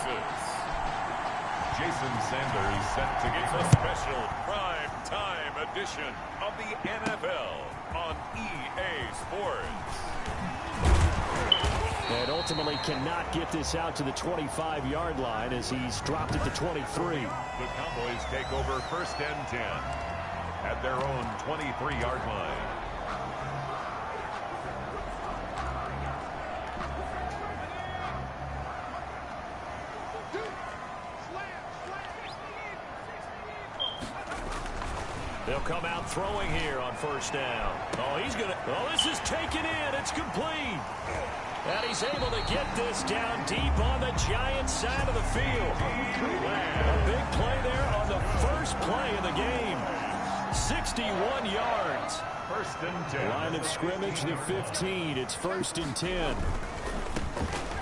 misses. Jason Sanders set to get a special prime time edition of the NFL on EA Sports. And ultimately cannot get this out to the 25-yard line as he's dropped it to 23. The Cowboys take over 1st and 10 at their own 23-yard line. They'll come out throwing here on 1st down. Oh, he's going to... Oh, this is taken in. It's complete. And he's able to get this down deep on the Giants side of the field. A big play there on the first play of the game. 61 yards. 1st and 10. Line of scrimmage, the 15. It's 1st and 10.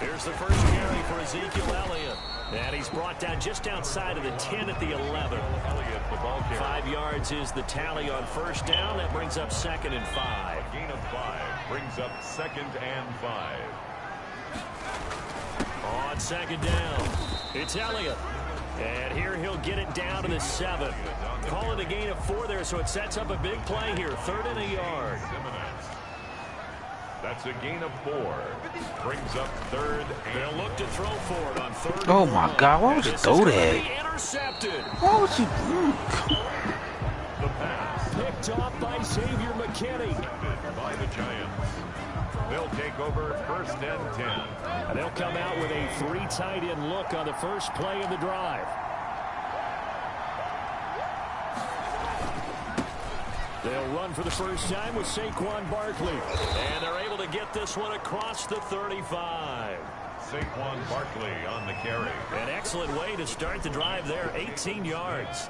Here's the first carry for Ezekiel Elliott. And he's brought down just outside of the 10 at the 11. Elliott, the ball carrier. 5 yards is the tally on 1st down. That brings up 2nd and 5. A gain of 5 brings up 2nd and 5. On 2nd down, it's Elliott. And here he'll get it down to the 7. Call it a gain of 4 there, so it sets up a big play here. 3rd and a yard. That's a gain of 4. Brings up 3rd. They'll look to throw for it on 3rd. Oh my God! Why would you throw that? Intercepted. Why would you? The pass Picked off by Xavier McKinney. by the Giants. They'll take over 1st and 10. And they'll come out with a 3 tight end look on the first play of the drive. They'll run for the first time with Saquon Barkley. And they're able to get this one across the 35. Saquon Barkley on the carry. An excellent way to start the drive there. 18 yards.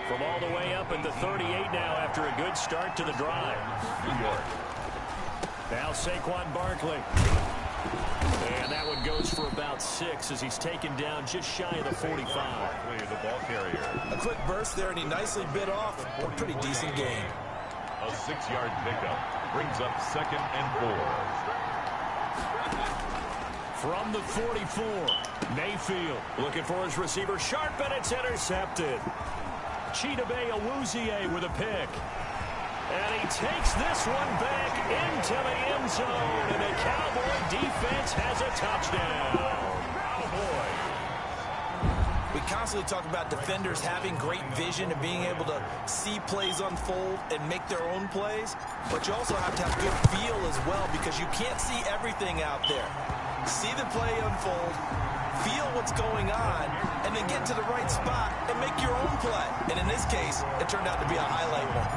From all the way up at the 38 now after a good start to the drive. New York. Now Saquon Barkley. And that one goes for about 6 as he's taken down just shy of the 45. Barkley, the ball carrier. A quick burst there, and he nicely bit off a pretty decent gain. A 6-yard pickup brings up 2nd and 4. From the 44, Mayfield looking for his receiver. Sharp, and it's intercepted. Chidobe Awuzie with a pick. And he takes this one back into the end zone. And the Cowboy defense has a touchdown. We constantly talk about defenders having great vision and being able to see plays unfold and make their own plays. But you also have to have good feel as well because you can't see everything out there. See the play unfold, feel what's going on, and then get to the right spot and make your own play. And in this case, it turned out to be a highlight one.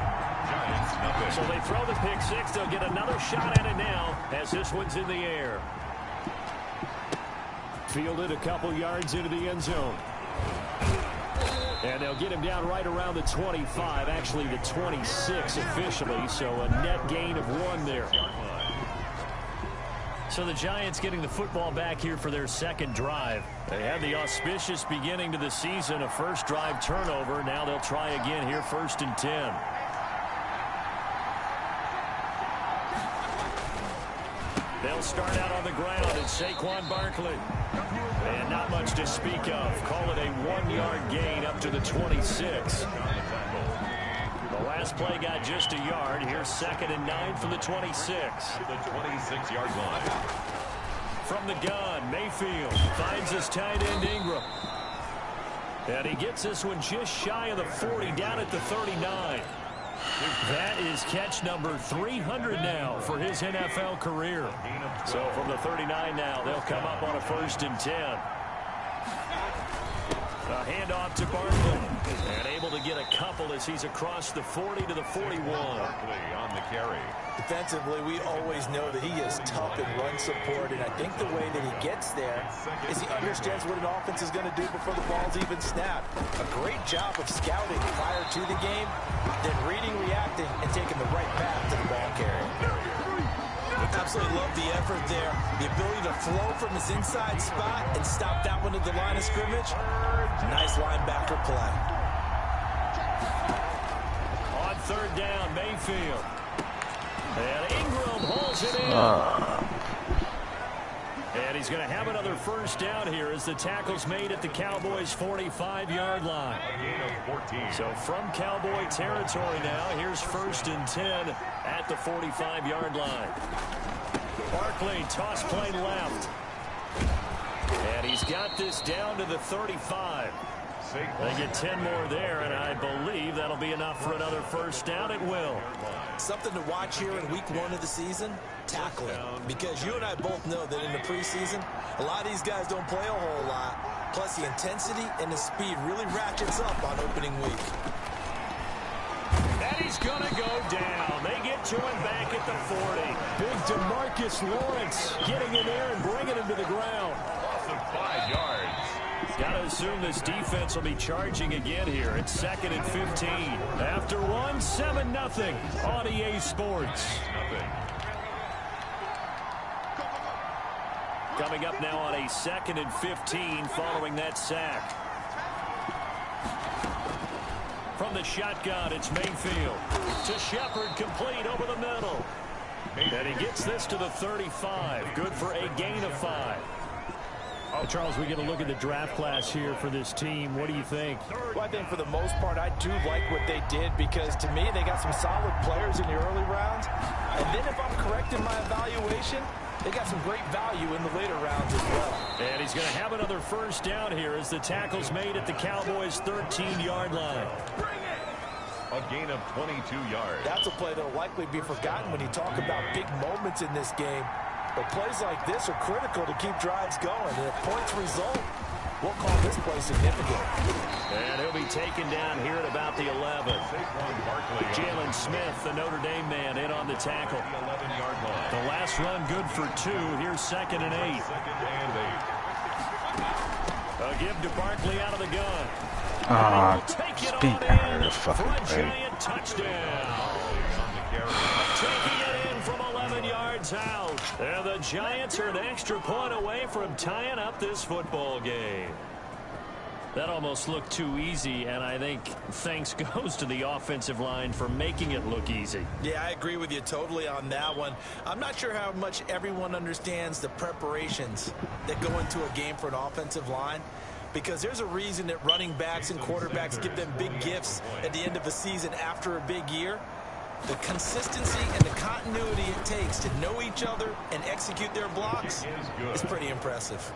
So they throw the pick 6. They'll get another shot at it now as this one's in the air. Fielded a couple yards into the end zone. And they'll get him down right around the 25, actually the 26 officially, so a net gain of 1 there. So the Giants getting the football back here for their 2nd drive. They had the auspicious beginning to the season, a first drive turnover. Now they'll try again here, 1st and 10. They'll start out on the ground, and Saquon Barkley. And not much to speak of. Call it a 1-yard gain up to the 26. The last play got just a yard. Here's 2nd and 9 from the 26. To the 26-yard line. From the gun, Mayfield finds his tight end Ingram. And he gets this one just shy of the 40, down at the 39. That is catch number 300 now for his NFL career. So from the 39 now, they'll come up on a 1st and 10. A handoff to Barkley. And able to get a couple as he's across the 40 to the 41. Barkley on the carry. Defensively, we always know that he is tough in run support, and I think the way that he gets there is he understands what an offense is going to do before the ball's even snapped. A great job of scouting prior to the game, then reading, reacting, and taking the right path to the ball carrier. Absolutely love the effort there. The ability to flow from his inside spot and stop that one at the line of scrimmage. Nice linebacker play. On 3rd down, Mayfield. And Ingram holds it in. And he's going to have another first down here as the tackle's made at the Cowboys' 45-yard line. So from Cowboy territory now, here's 1st and 10 at the 45-yard line. Barkley, toss play left. And he's got this down to the 35. They get 10 more there, and I believe that'll be enough for another first down. It will. Something to watch here in week 1 of the season, tackling. Because you and I both know that in the preseason, a lot of these guys don't play a whole lot. Plus, the intensity and the speed really ratchets up on opening week. And he's going to go down. They get to him back at the 40. Big DeMarcus Lawrence getting in there and bringing him to the ground. Loss of 5 yards. Got to assume this defense will be charging again here. It's 2nd and 15. After one, 7-0 on EA Sports. Coming up now on a 2nd and 15 following that sack. From the shotgun, it's Mayfield. To Shepard, complete over the middle. And he gets this to the 35. Good for a gain of 5. Charles, we get a look at the draft class here for this team. What do you think? Well, I think for the most part, I do like what they did because, to me, they got some solid players in the early rounds. And then if I'm correct in my evaluation, they got some great value in the later rounds as well. And he's going to have another first down here as the tackle's made at the Cowboys' 13-yard line. A gain of 22 yards. That's a play that will likely be forgotten when you talk about big moments in this game. But plays like this are critical to keep drives going. And if points result, we'll call this play significant. And he'll be taken down here at about the 11. Jalen Smith, the Notre Dame man, in on the tackle. The last run good for 2. Here's 2nd and 8. A give to Barkley out of the gun. Spin out of the fucking way. way. Touchdown. Taking it in from 11 yards out. And the Giants are an extra point away from tying up this football game. That almost looked too easy, and I think thanks goes to the offensive line for making it look easy. Yeah, I agree with you totally on that one. I'm not sure how much everyone understands the preparations that go into a game for an offensive line, because there's a reason that running backs and quarterbacks give them big gifts at the end of the season after a big year. The consistency and the continuity it takes to know each other and execute their blocks is pretty impressive.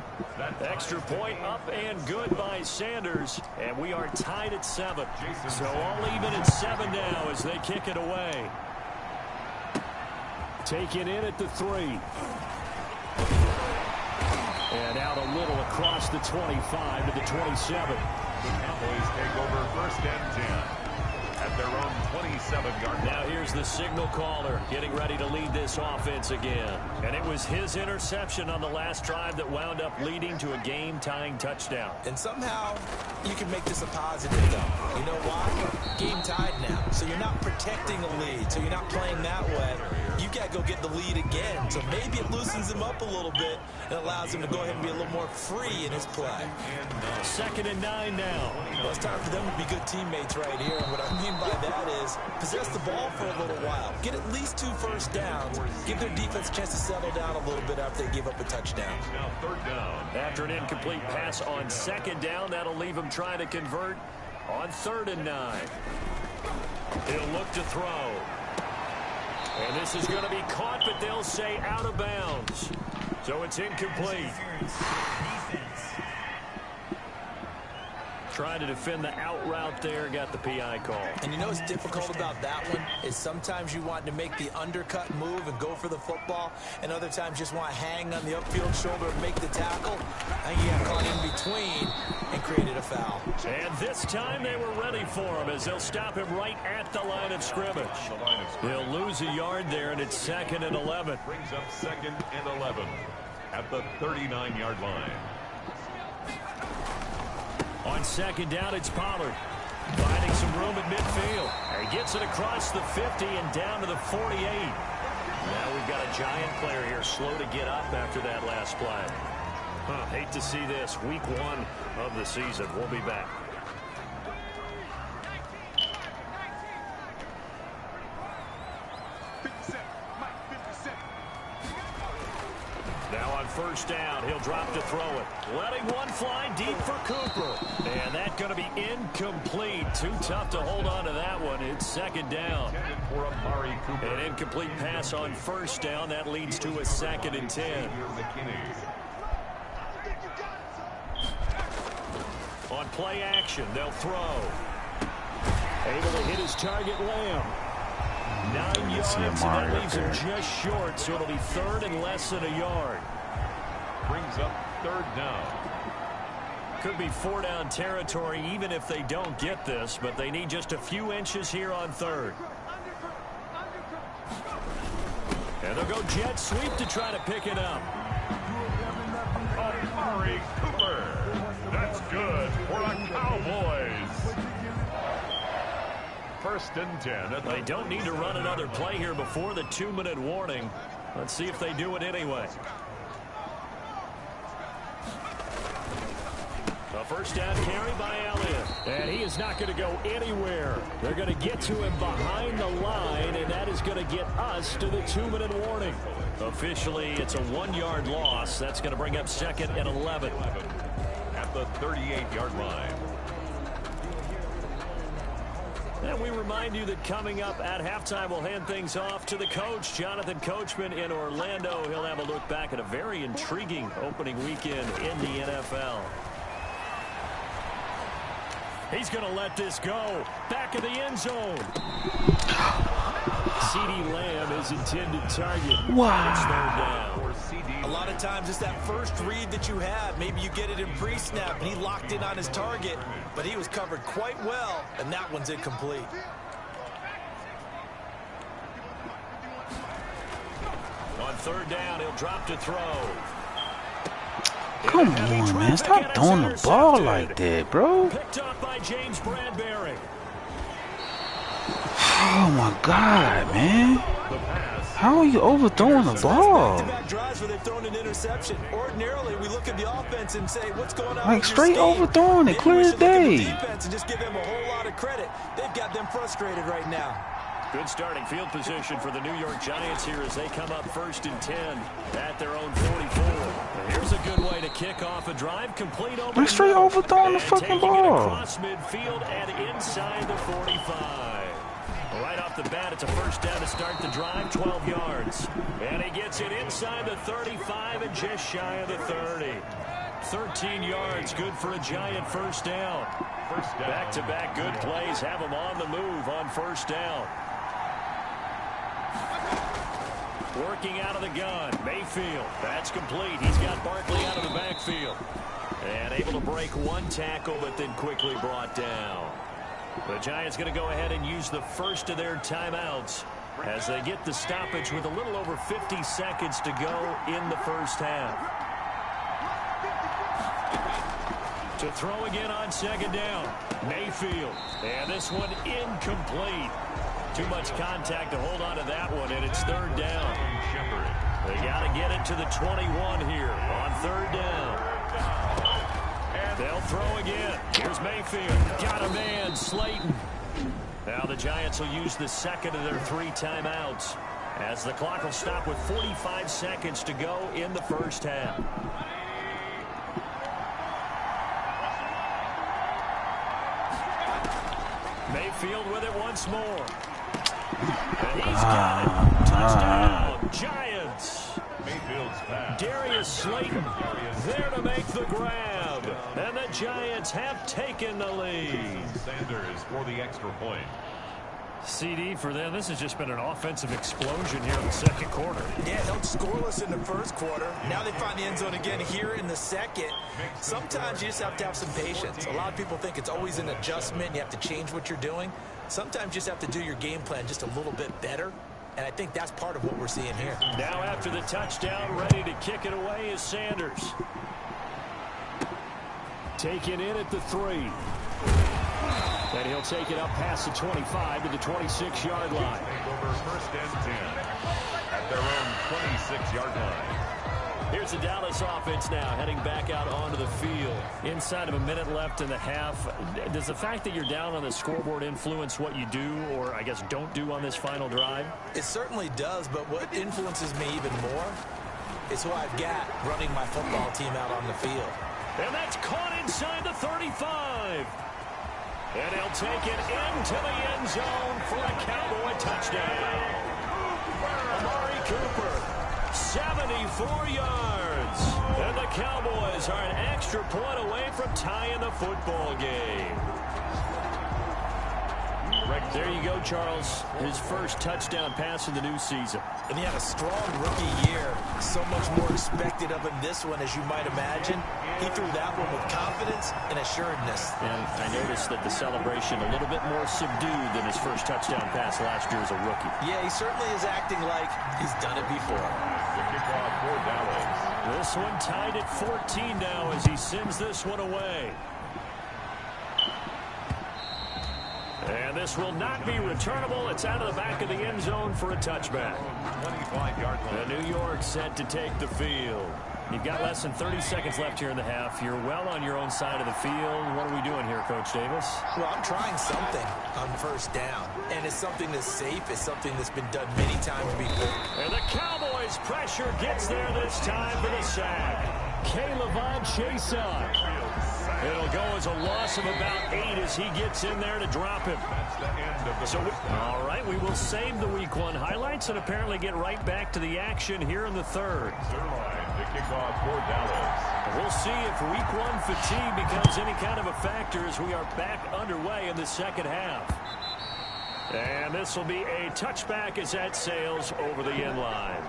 Extra point up and good by Sanders, and we are tied at 7. So all even at 7 now as they kick it away. Taken in at the 3. And out a little across the 25 to the 27. The Cowboys take over 1st and 10. At their own 27-yard line. Now here's the signal caller getting ready to lead this offense again. And it was his interception on the last drive that wound up leading to a game-tying touchdown. And somehow you can make this a positive, though. You know why? Game tied now. So you're not protecting a lead. So you're not playing that way. You got to go get the lead again. So maybe it loosens him up a little bit and allows him to go ahead and be a little more free in his play. 2nd and 9 now. Well, it's time for them to be good teammates right here. And what I mean by that is possess the ball for a little while. Get at least 2 first downs. Give their defense a chance to settle down a little bit after they give up a touchdown. Now 3rd down. After an incomplete pass on 2nd down, that'll leave him trying to convert on 3rd and 9. He'll look to throw. And this is going to be caught, but they'll say out of bounds. So it's incomplete. Trying to defend the out route there, got the PI call. And you know what's difficult about that one is sometimes you want to make the undercut move and go for the football, and other times just want to hang on the upfield shoulder and make the tackle. I think he got caught in between and created a foul. And this time they were ready for him as they'll stop him right at the line of scrimmage. They'll lose a yard there, and it's 2nd and 11. Brings up 2nd and 11 at the 39-yard line. On 2nd down, it's Pollard. Finding some room at midfield. He gets it across the 50 and down to the 48. Now we've got a Giant player here slow to get up after that last play. Hate to see this. Week 1 of the season. We'll be back. Now on first down. He'll drop to throw it. Letting one fly deep for Cooper. And that's going to be incomplete. Too tough to hold on to that one. It's second down. An incomplete pass on first down. That leads to a 2nd and 10. On play action, they'll throw. Able to hit his target, Lamb. 9 yards, and that leaves him just short, so it'll be 3rd and less than a yard. Brings up 3rd down. Could be 4-down territory even if they don't get this, but they need just a few inches here on 3rd. And they'll go jet sweep to try to pick it up. Amari Cooper. That's good for the Cowboys. 1st and 10. They don't need to run another play here before the 2-minute warning. Let's see if they do it anyway. A first down carry by Elliott. And he is not going to go anywhere. They're going to get to him behind the line, and that is going to get us to the 2-minute warning. Officially, it's a 1-yard loss. That's going to bring up 2nd and 11. At the 38-yard line. And we remind you that coming up at halftime, we'll hand things off to the coach, Jonathan Coachman in Orlando. He'll have a look back at a very intriguing opening weekend in the NFL. He's going to let this go. Back in the end zone. CeeDee Lamb is intended target. Wow. It's 3rd down. A lot of times it's that first read that you have. Maybe you get it in pre-snap, and he locked in on his target, but he was covered quite well, and that one's incomplete. On 3rd down, he'll drop to throw. Come on, man. Stop throwing the ball like that, bro. Picked up by James Bradbury. Oh, my God, man. How are you overthrowing the ball? Drives where they've thrown an interception. Ordinarily, we look at the offense and say, what's going on? Like straight overthrowing it, clear as day. Defense and just give them a whole lot of credit. They've got them frustrated right now. Good starting field position for the New York Giants here as they come up 1st and 10 at their own 44. Here's a good way to kick off a drive, complete over. Like straight overthrowing the fucking ball. Across midfield and inside the 45. Right off the bat, it's a first down to start the drive, 12 yards. And he gets it inside the 35 and just shy of the 30. 13 yards, good for a Giant first down. Back-to-back good plays have him on the move on first down. Working out of the gun, Mayfield. That's complete. He's got Barkley out of the backfield. And able to break one tackle, but then quickly brought down. The Giants going to go ahead and use the first of their timeouts as they get the stoppage with a little over 50 seconds to go in the first half. To throw again on 2nd down, Mayfield. And this one incomplete. Too much contact to hold on to that one, and it's 3rd down. They got to get it to the 21 here on 3rd down. They'll throw again. Here's Mayfield. Got a man, Slayton. Now the Giants will use the 2nd of their 3 timeouts as the clock will stop with 45 seconds to go in the first half. Mayfield with it once more. And he's got it. Touchdown, Giants. Mayfield's pass. Darius Slayton there to make the grab. And the Giants have taken the lead. Sanders for the extra point. CD for them. This has just been an offensive explosion here in the 2nd quarter. Yeah, held scoreless in the 1st quarter. Now they find the end zone again here in the 2nd. Sometimes you just have to have some patience. A lot of people think it's always an adjustment. You have to change what you're doing. Sometimes you just have to do your game plan just a little bit better. And I think that's part of what we're seeing here. Now after the touchdown, ready to kick it away is Sanders. Taken in at the 3. And he'll take it up past the 25 to the 26-yard line. Over 1st and 10 at their own 26-yard line. Here's the Dallas offense now heading back out onto the field. Inside of a minute left in the half, does the fact that you're down on the scoreboard influence what you do or, I guess, don't do on this final drive? It certainly does, but what influences me even more is who I've got running my football team out on the field. And that's caught inside the 35. And he'll take it into the end zone for a Cowboy touchdown. Amari Cooper, 74 yards. And the Cowboys are an extra point away from tying the football game. There you go, Charles. His first touchdown pass of the new season. And he had a strong rookie year. So much more expected of him this one, as you might imagine. He threw that one with confidence and assuredness. And I noticed that the celebration a little bit more subdued than his first touchdown pass last year as a rookie. Yeah, he certainly is acting like he's done it before. The kickoff for Dallas. This one tied at 14 now as he sends this one away. And this will not be returnable. It's out of the back of the end zone for a touchback. 25-yard line. New York set to take the field. You've got less than 30 seconds left here in the half. You're well on your own side of the field. What are we doing here, Coach Davis? Well, I'm trying something on first down. And it's something that's safe. It's something that's been done many times before. And the Cowboys' pressure gets there this time for the sack. K'Lavon Chaisson. It'll go as a loss of about 8 as he gets in there to drop him. That's the end of the So, all right, we will save the Week 1 highlights and apparently get right back to the action here in the third. Zerline, the kickoff for Dallas. We'll see if Week 1 fatigue becomes any kind of a factor as we are back underway in the second half. And this will be a touchback as that sails over the end line.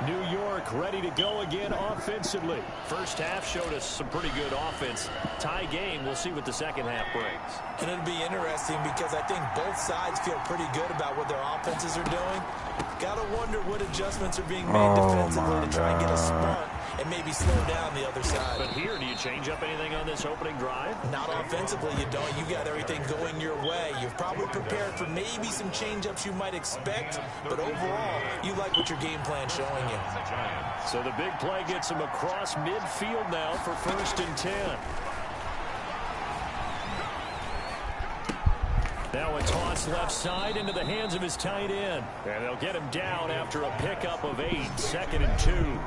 New York ready to go again offensively. First half showed us some pretty good offense. Tie game, we'll see what the second half brings. And it'll be interesting because I think both sides feel pretty good about what their offenses are doing. Gotta wonder what adjustments are being made defensively to try and get a spark and maybe slow down the other side. But here, do you change up anything on this opening drive? Not offensively, you don't. You got everything going your way. You've probably prepared for maybe some change-ups you might expect, but overall, you like what your game plan's showing you. So the big play gets him across midfield now for 1st and 10. Now a toss left side into the hands of his tight end. And they'll get him down after a pickup of 8. 2nd and 2.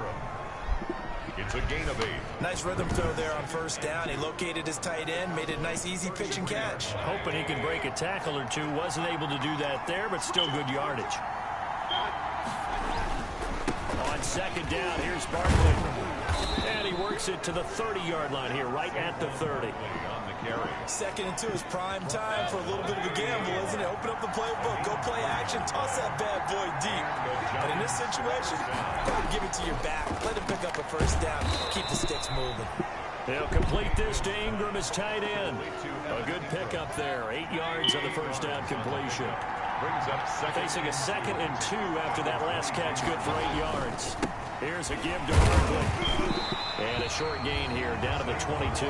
It's a gain of 8. Nice rhythm throw there on first down. He located his tight end, made it a nice easy pitch and catch. Hoping he could break a tackle or two. Wasn't able to do that there, but still good yardage. On 2nd down, here's Barkley. And he works it to the 30-yard line here, right at the 30. On the carry. 2nd and 2 is prime time for a little bit of a gamble, isn't it? Open up the playbook, go play action, toss that bad boy deep. But in this situation, go ahead and give it to your back. Let him pick up a first down. Keep the sticks moving. They'll complete this to Ingram as tight end. A good pickup there. 8 yards on the first down completion. Brings up second. Facing a 2nd and 2 after that last catch, good for 8 yards. Here's a give to Barkley. And a short gain here, down to the 22.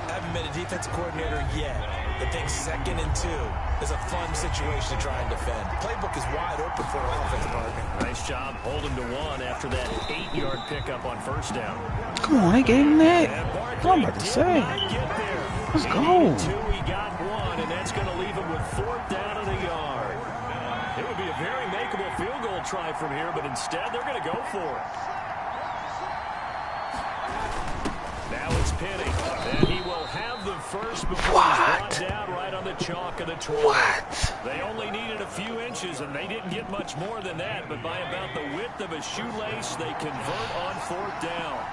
Haven't been a defensive coordinator yet, but think 2nd and 2 is a fun situation to try and defend. Playbook is wide open for an offensive partner. Nice job holding to 1 after that 8-yard pickup on first down. Come on, they gave him that. And What Barkley I'm about to did say. not get there. Let's He go. needed 2, he got 1, and that's going to leave him with 4th down and a yard. It would be a very makeable field goal try from here, but instead they're going to go for it. Now it's Penny, and he will have the first before he's brought down right on the chalk of the 20. What? They only needed a few inches, and they didn't get much more than that, but by about the width of a shoelace, they convert on 4th down.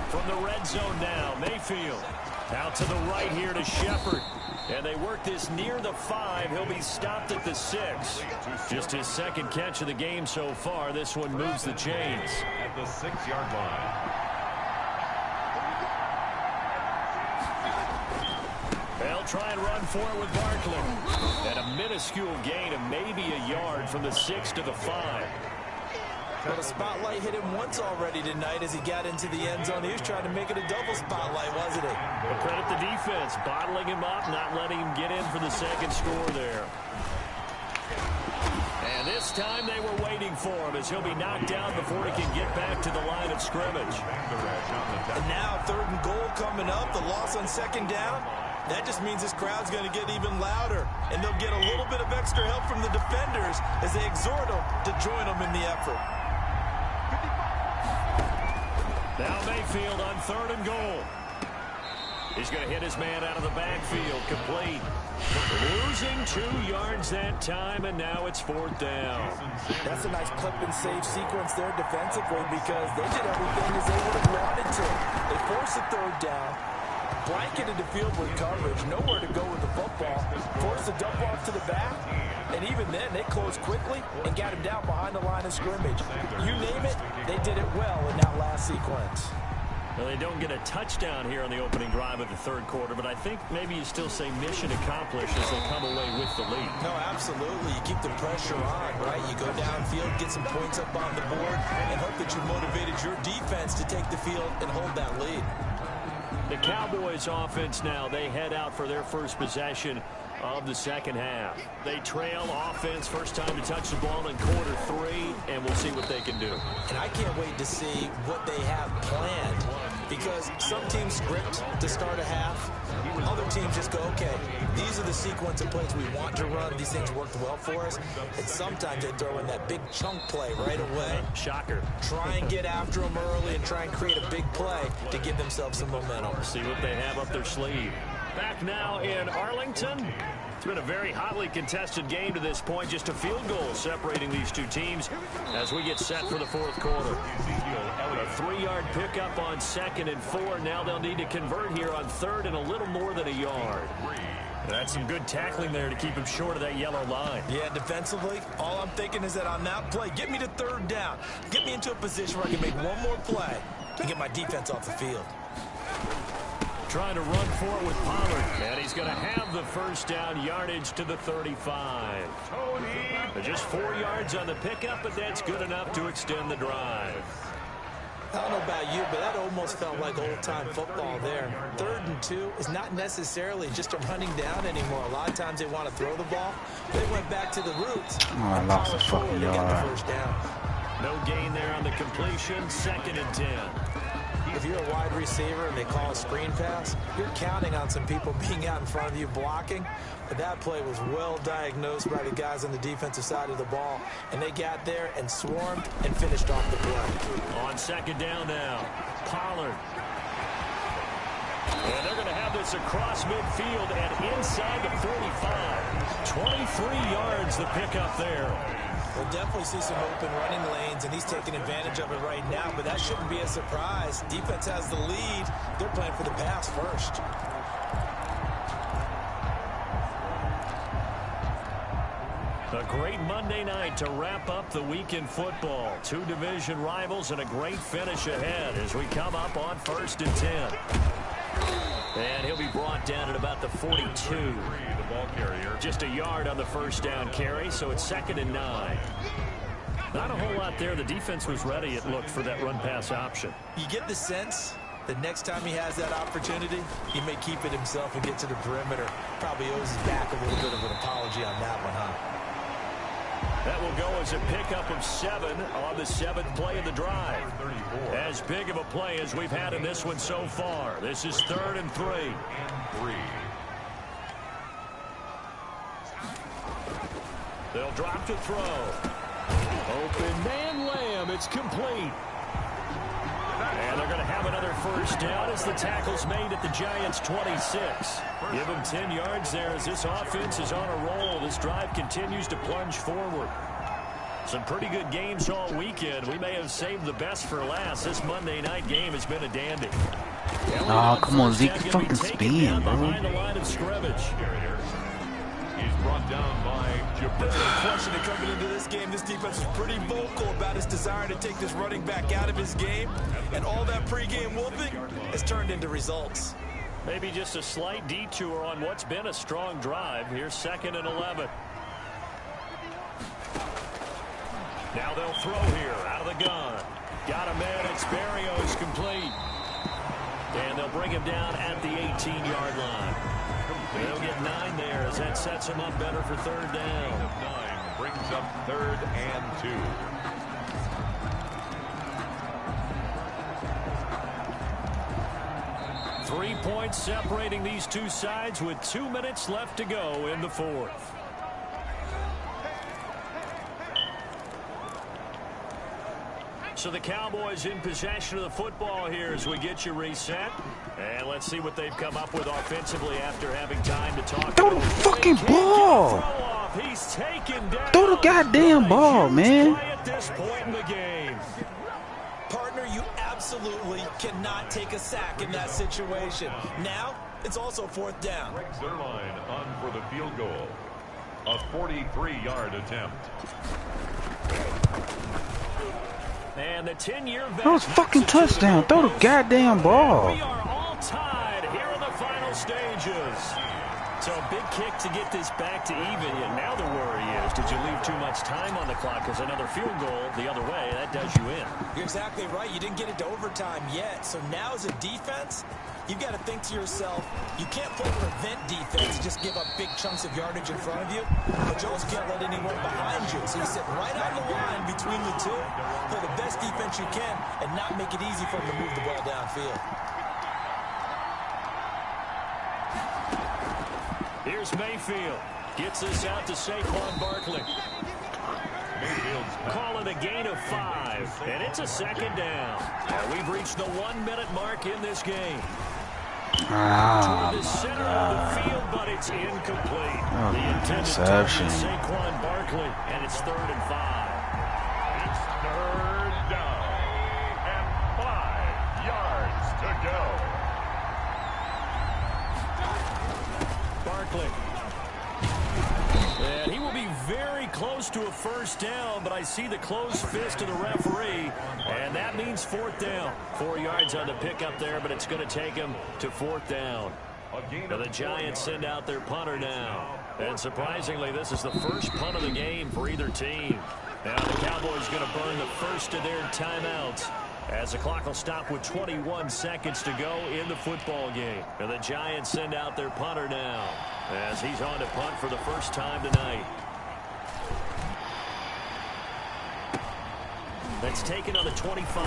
From the red zone now, Mayfield. Out to the right here to Shepard. And they work this near the 5. He'll be stopped at the 6. Just his 2nd catch of the game so far. This one moves the chains. At the 6-yard line. They'll try and run for it with Barkley. And a minuscule gain of maybe a yard from the 6 to the 5. Well, the spotlight hit him once already tonight as he got into the end zone. He was trying to make it a double spotlight, wasn't he? But credit the defense, bottling him up, not letting him get in for the 2nd score there. And this time they were waiting for him as he'll be knocked down before he can get back to the line of scrimmage. And now 3rd and goal coming up. The loss on 2nd down. That just means this crowd's going to get even louder, and they'll get a little bit of extra help from the defenders as they exhort them to join them in the effort. Now Mayfield on 3rd and goal. He's going to hit his man out of the backfield. Complete. Losing 2 yards that time, and now it's 4th down. That's a nice clip and save sequence there defensively because they did everything as they would have wanted to. They forced a 3rd down, blanketed the field with coverage, nowhere to go with the football, forced a dump off to the back, and even then they closed quickly and got him down behind the line of scrimmage. You name it, they did it well in that last sequence. Well, they don't get a touchdown here on the opening drive of the 3rd quarter, but I think maybe you still say mission accomplished as they come away with the lead. No, absolutely. You keep the pressure on, right? You go downfield, get some points up on the board, and hope that you motivated your defense to take the field and hold that lead. The Cowboys offense now, they head out for their first possession of the 2nd half. They trail offense, first time to touch the ball in quarter 3, and we'll see what they can do. And I can't wait to see what they have planned because some teams script to start a half. Other teams just go, okay, these are the sequence of plays we want to run. These things worked well for us. And sometimes they throw in that big chunk play right away. Shocker. Try and get after them early and try and create a big play to give themselves some momentum. See what they have up their sleeve. Back now in Arlington. It's been a very hotly contested game to this point. Just a field goal separating these two teams as we get set for the 4th quarter. A 3-yard pickup on 2nd and 4. Now they'll need to convert here on 3rd and a little more than a yard. That's some good tackling there to keep him short of that yellow line. Yeah, defensively, all I'm thinking is that on that play, get me to 3rd down. Get me into a position where I can make one more play and get my defense off the field. Trying to run for it with Pollard, and he's going to have the first down, yardage to the 35. Just 4 yards on the pickup, but that's good enough to extend the drive. I don't know about you, but that almost felt like old-time football there. 3rd and 2 is not necessarily just a running down anymore. A lot of times they want to throw the ball. They went back to the roots. Oh, I lost a fucking yard. First down. No gain there on the completion, 2nd and 10. If you're a wide receiver and they call a screen pass, you're counting on some people being out in front of you blocking. But that play was well diagnosed by the guys on the defensive side of the ball. And they got there and swarmed and finished off the play. On 2nd down now, Pollard. And they're going to have this across midfield and inside the 45. 23 yards the pickup there. We'll definitely see some open running lanes, and he's taking advantage of it right now, but that shouldn't be a surprise. Defense has the lead. They're playing for the pass first. A great Monday night to wrap up the week in football. 2 division rivals and a great finish ahead as we come up on 1st and 10. And he'll be brought down at about the 42. Just a yard on the first down carry, so it's 2nd and 9. Not a whole lot there. The defense was ready, it looked, for that run-pass option. You get the sense that next time he has that opportunity, he may keep it himself and get to the perimeter. Probably owes his back a little bit of an apology on that one, huh? That will go as a pickup of 7 on the 7th play of the drive. As big of a play as we've had in this one so far. This is 3rd and 3. They'll drop to throw. Open man Lamb. It's complete. And they're going to have another first down as the tackle's made at the Giants' 26. Give them 10 yards there as this offense is on a roll. This drive continues to plunge forward. Some pretty good games all weekend. We may have saved the best for last. This Monday night game has been a dandy. Oh, come on, Zeke, fucking spin, bro. Behind the line of scrimmage. He's brought down by There's no question that coming into this game, this defense was pretty vocal about his desire to take this running back out of his game. And all that pregame whooping has turned into results. Maybe just a slight detour on what's been a strong drive. Here's 2nd and 11. Now they'll throw here out of the gun. Got him in. It's Barrios complete. And they'll bring him down at the 18-yard line. They'll get 9 there as that sets him up better for 3rd down. 9 brings up 3rd and 2. 3 points separating these two sides with 2 minutes left to go in the fourth. So the Cowboys in possession of the football here as we get you reset. And let's see what they've come up with offensively after having time to talk. Throw the fucking ball. He's taken down. Throw the goddamn ball, man. At this point in the game. Partner, you absolutely cannot take a sack in that situation. Now, it's also fourth down. Greg Zuerlein on for the field goal. A 43-yard attempt. And the 10-year vet. That was fucking touchdown. Throw the goddamn ball. We are all tied here in the final stages. So a big kick to get this back to even. And now the worry is, did you leave too much time on the clock? Because another field goal the other way, that does you in. You're exactly right. You didn't get it to overtime yet. So now as a defense, you've got to think to yourself, you can't play prevent defense and just give up big chunks of yardage in front of you. But you also can't let anyone behind you. So you sit right on the line between the two, play the best defense you can, and not make it easy for them to move the ball downfield. Here's Mayfield. Gets this out to Saquon Barkley. Call it a gain of 5. And it's a second down. And we've reached the 1-minute mark in this game. Toward the center of the field, but it's incomplete. The intended target is Saquon Barkley, and it's 3rd and 5. It's 3rd down. And 5 yards to go. Barkley. And he will be very close to a first down, but I see the closed fist of the referee, and that means 4th down. 4 yards on the pickup there, but it's going to take him to 4th down. Now the Giants send out their punter now. And surprisingly, this is the first punt of the game for either team. Now the Cowboys going to burn the first of their timeouts, as the clock will stop with 21 seconds to go in the football game. And the Giants send out their punter now, as he's on to punt for the first time tonight. That's taken on the 25.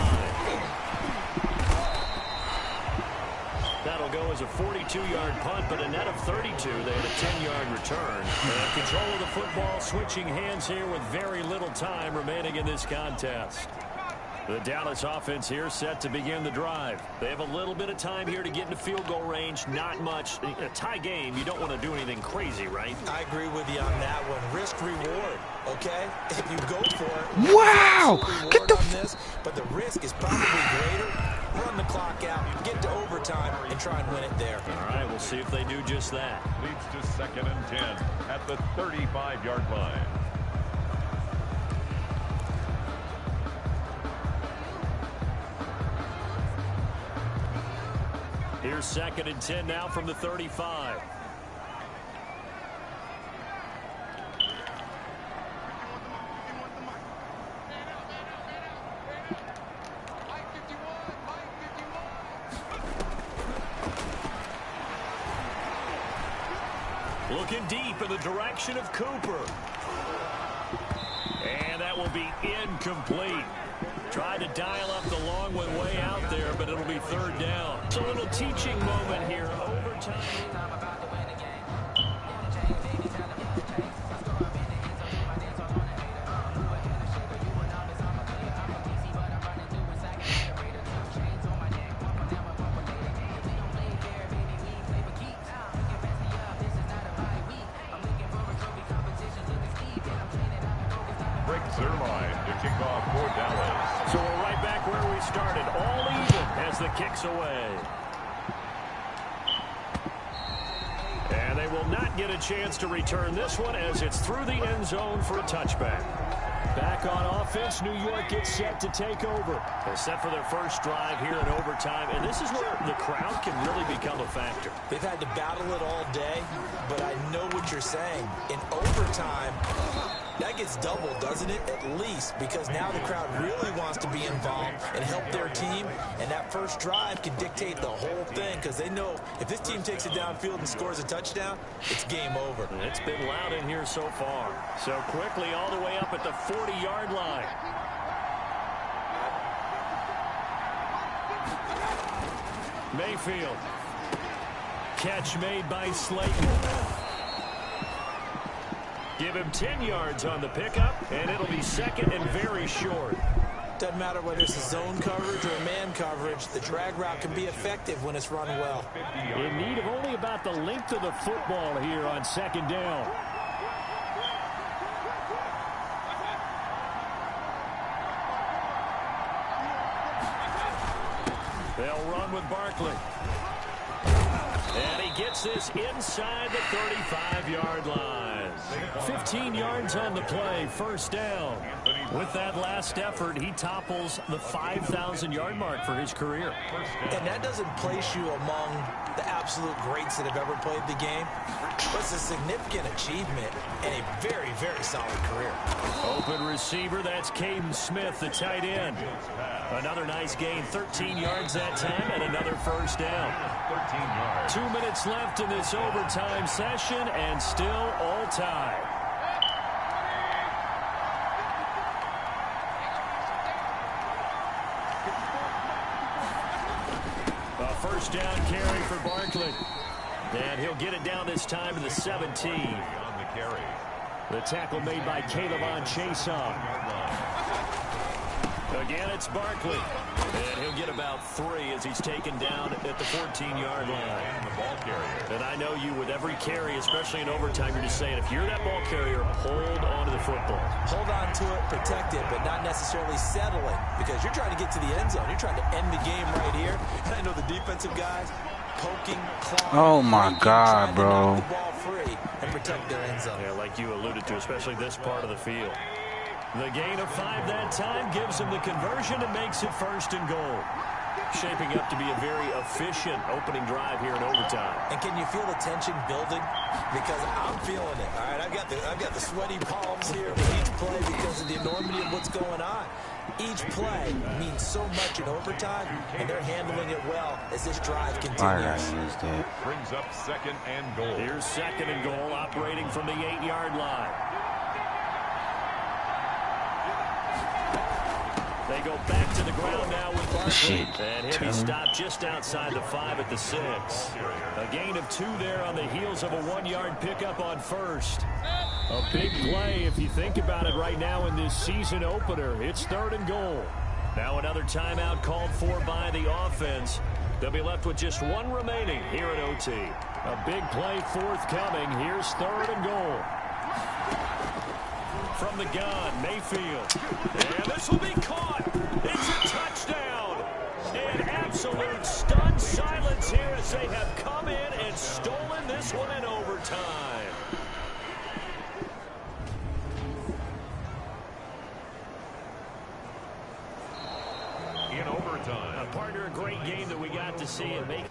That'll go as a 42-yard punt, but a net of 32. They had a 10-yard return. And control of the football switching hands here with very little time remaining in this contest. The Dallas offense here set to begin the drive. They have a little bit of time here to get into field goal range. Not much. A tie game, you don't want to do anything crazy, right? I agree with you on that one. Risk reward, okay? If you go for it, wow! Get the on this, but the risk is probably greater. Run the clock out, get to overtime, and try and win it there. All right, we'll see if they do just that. Leads to 2nd and 10 at the 35-yard line. Here's 2nd and 10 now from the 35. Looking deep in the direction of Cooper. And that will be incomplete. Tried to dial up the long one way out there, but it'll be 3rd down. It's a little teaching moment here. Overtime. Greg Zuerlein to kick off for Dallas. So we're right back where we started. All even as the kick's away. And they will not get a chance to return this one as it's through the end zone for a touchback. Back on offense, New York gets set to take over. They're set for their first drive here in overtime, and this is where the crowd can really become a factor. They've had to battle it all day, but I know what you're saying. In overtime, that gets doubled, doesn't it? At least, because now the crowd really wants to be involved and help their team, and that first drive can dictate the whole thing, because they know if this team takes it downfield and scores a touchdown, it's game over. And it's been loud in here so far. So quickly all the way up at the 40-yard line. Mayfield Catch made by Slayton. Give him 10 yards on the pickup, and it'll be second and very short. Doesn't matter whether it's a zone coverage or a man coverage, the drag route can be effective when it's run well. In need of only about the length of the football here on second down. They'll run with Barkley. And he gets this inside the 35-yard line. 15 yards on the play, first down. With that last effort, he topples the 5,000-yard mark for his career. And that doesn't place you among the absolute greats that have ever played the game. But it's a significant achievement and a very, very solid career. Open receiver, that's Caden Smith, the tight end. Another nice gain, 13 yards that time, and another first down. 13 yards. 2 minutes left in this overtime session, and still all tied. A first down carry for Barkley. And he'll get it down this time to the 17. On the carry. The tackle made by Caleb on Chason. Again, it's Barkley. And he'll get about 3 as he's taken down at the 14-yard line. And the ball carrier. And I know you, with every carry, especially in overtime, you're just saying, if you're that ball carrier, hold on to the football. Hold on to it, protect it, but not necessarily settle it, because you're trying to get to the end zone. You're trying to end the game right here. And I know the defensive guys poking, clawing. Oh my God, bro. The ball free and protect their end zone. Yeah, like you alluded to, especially this part of the field. The gain of 5 that time gives him the conversion and makes it first and goal. Shaping up to be a very efficient opening drive here in overtime. And can you feel the tension building? Because I'm feeling it. All right, I've got the sweaty palms here with each play because of the enormity of what's going on. Each play means so much in overtime, and they're handling it well as this drive continues. Brings up second and goal. Here's second and goal, operating from the 8-yard line. They go back to the ground now with Barkley. And he'll be stopped just outside the 5 at the 6. A gain of 2 there on the heels of a 1-yard pickup on first. A big play if you think about it right now in this season opener. It's third and goal. Now another timeout called for by the offense. They'll be left with just 1 remaining here at OT. A big play forthcoming. Here's third and goal. From the gun, Mayfield. And this will be caught. It's a touchdown. And absolute stunned silence here as they have come in and stolen this one in overtime. In overtime. A partner, a great game that we got to see and make